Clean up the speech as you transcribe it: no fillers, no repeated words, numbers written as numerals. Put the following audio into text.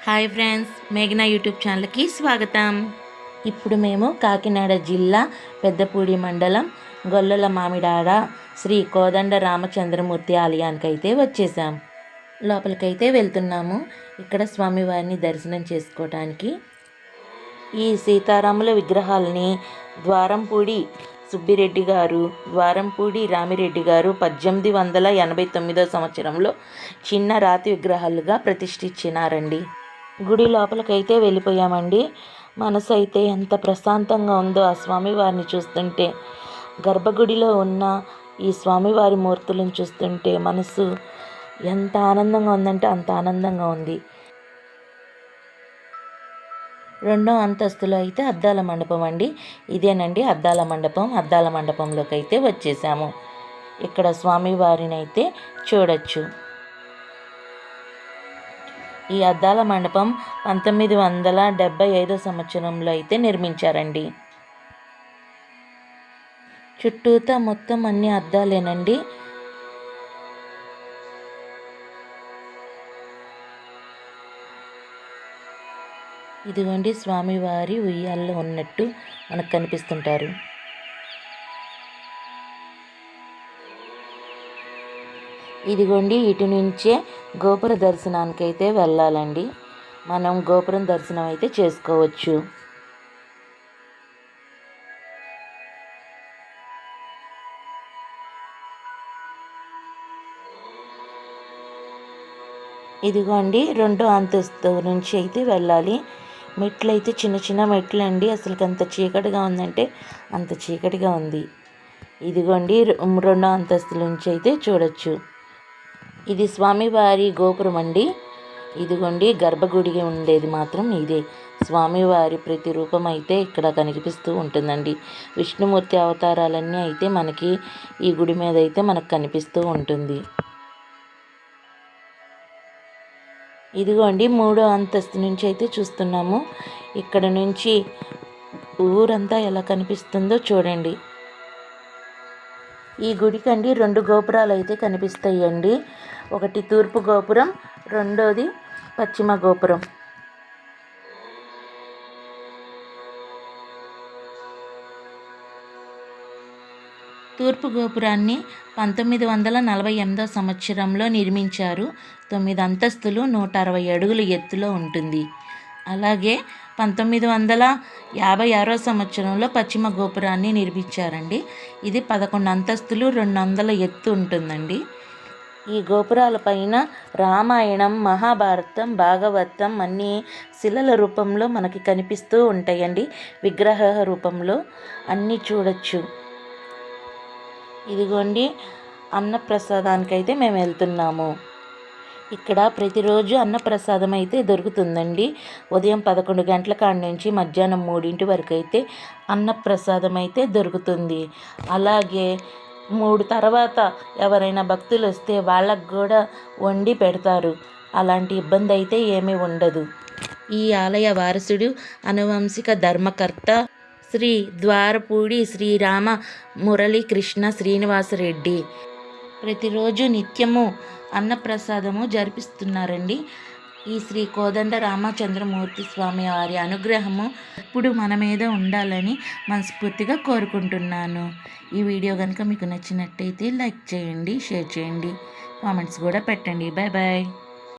Hi friends, మేఘనా YouTube ఛానల్కి స్వాగతం. ఇప్పుడు మేము కాకినాడ జిల్లా పెద్దపూడి మండలం గొల్లల మామిడాడ శ్రీ కోదండ రామచంద్రమూర్తి ఆలయానికి అయితే వచ్చేసాం. లోపలికైతే వెళ్తున్నాము. ఇక్కడ స్వామివారిని దర్శనం చేసుకోవటానికి ఈ సీతారాముల విగ్రహాలని ద్వారంపూడి సుబ్బిరెడ్డి గారు, ద్వారంపూడి రామిరెడ్డి గారు 1889 సంవత్సరంలో చిన్న రాతి విగ్రహాలుగా ప్రతిష్ఠించినారండి. గుడి లోపలికైతే వెళ్ళిపోయామండి. మనసు అయితే ఎంత ప్రశాంతంగా ఉందో ఆ స్వామివారిని చూస్తుంటే, గర్భగుడిలో ఉన్న ఈ స్వామివారి మూర్తులను చూస్తుంటే మనసు ఎంత ఆనందంగా ఉందంటే అంత ఆనందంగా ఉంది. రెండో అంతస్తులో అయితే అద్దాల మండపం అండి. ఇదేనండి అద్దాల మండపం. అద్దాల మండపంలోకి అయితే వచ్చేసాము. ఇక్కడ స్వామివారిని అయితే చూడొచ్చు. ఈ అద్దాల మండపం 1975 సంవత్సరంలో అయితే నిర్మించారండి. చుట్టూతా మొత్తం అన్ని అద్దాలేనండి. ఇదిగోండి స్వామివారి ఉయ్యాల్లో ఉన్నట్టు మనకు కనిపిస్తుంటారు. ఇదిగోండి ఇటు నుంచే గోపుర దర్శనానికి అయితే వెళ్ళాలండి. మనం గోపురం దర్శనం అయితే చేసుకోవచ్చు. ఇదిగోండి రెండో అంతస్తు నుంచి అయితే వెళ్ళాలి. మెట్లు అయితే చిన్న చిన్న మెట్లు అండి. అసలు అంత చీకటిగా ఉందంటే అంత చీకటిగా ఉంది. ఇదిగోండి రెండో అంతస్తు నుంచి అయితే చూడొచ్చు. ఇది స్వామివారి గోపురం అండి. ఇదిగోండి గర్భగుడి ఉండేది మాత్రం ఇదే. స్వామివారి ప్రతిరూపం అయితే ఇక్కడ కనిపిస్తూ ఉంటుందండి. విష్ణుమూర్తి అవతారాలన్నీ అయితే మనకి ఈ గుడి మీద అయితే మనకు కనిపిస్తూ ఉంటుంది. ఇదిగోండి మూడో అంతస్తు నుంచి అయితే చూస్తున్నాము. ఇక్కడ నుంచి ఊరంతా ఎలా కనిపిస్తుందో చూడండి. ఈ గుడికండి 2 గోపురాలు అయితే కనిపిస్తాయండి. ఒకటి తూర్పు గోపురం, రెండోది పశ్చిమ గోపురం. తూర్పు గోపురాన్ని 1948 సంవత్సరంలో నిర్మించారు. 9 అంతస్తులు 160 అడుగుల ఎత్తులో ఉంటుంది. అలాగే 1956 సంవత్సరంలో పశ్చిమ గోపురాన్ని నిర్మించారండి. ఇది 11 అంతస్తులు 200 ఎత్తు ఉంటుందండి. ఈ గోపురాల పైన రామాయణం, మహాభారతం, భాగవతం అన్నీ శిలల రూపంలో మనకి కనిపిస్తూ ఉంటాయండి. విగ్రహ రూపంలో అన్నీ చూడొచ్చు. ఇదిగోండి అన్నప్రసాదానికైతే మేము వెళ్తున్నాము. ఇక్కడ ప్రతిరోజు అన్నప్రసాదం అయితే దొరుకుతుందండి. ఉదయం 11 గంటల కాడ నుంచి మధ్యాహ్నం 3 వరకు అయితే అన్నప్రసాదం అయితే దొరుకుతుంది. అలాగే 3 తర్వాత ఎవరైనా భక్తులు వస్తే వాళ్ళకు కూడా వండి పెడతారు. అలాంటి ఇబ్బంది అయితే ఏమీ ఉండదు. ఈ ఆలయ వారసుడు అనువంశిక ధర్మకర్త శ్రీ ద్వారపూడి శ్రీరామ మురళీకృష్ణ శ్రీనివాసరెడ్డి ప్రతిరోజు నిత్యము అన్నప్రసాదము జరిపిస్తున్నారండి. ఈ శ్రీ కోదండ రామచంద్రమూర్తి స్వామి వారి అనుగ్రహము ఇప్పుడు మన మీద ఉండాలని మనస్ఫూర్తిగా కోరుకుంటున్నాను. ఈ వీడియో కనుక మీకు నచ్చినట్టయితే లైక్ చేయండి, షేర్ చేయండి, కామెంట్స్ కూడా పెట్టండి. Bye bye.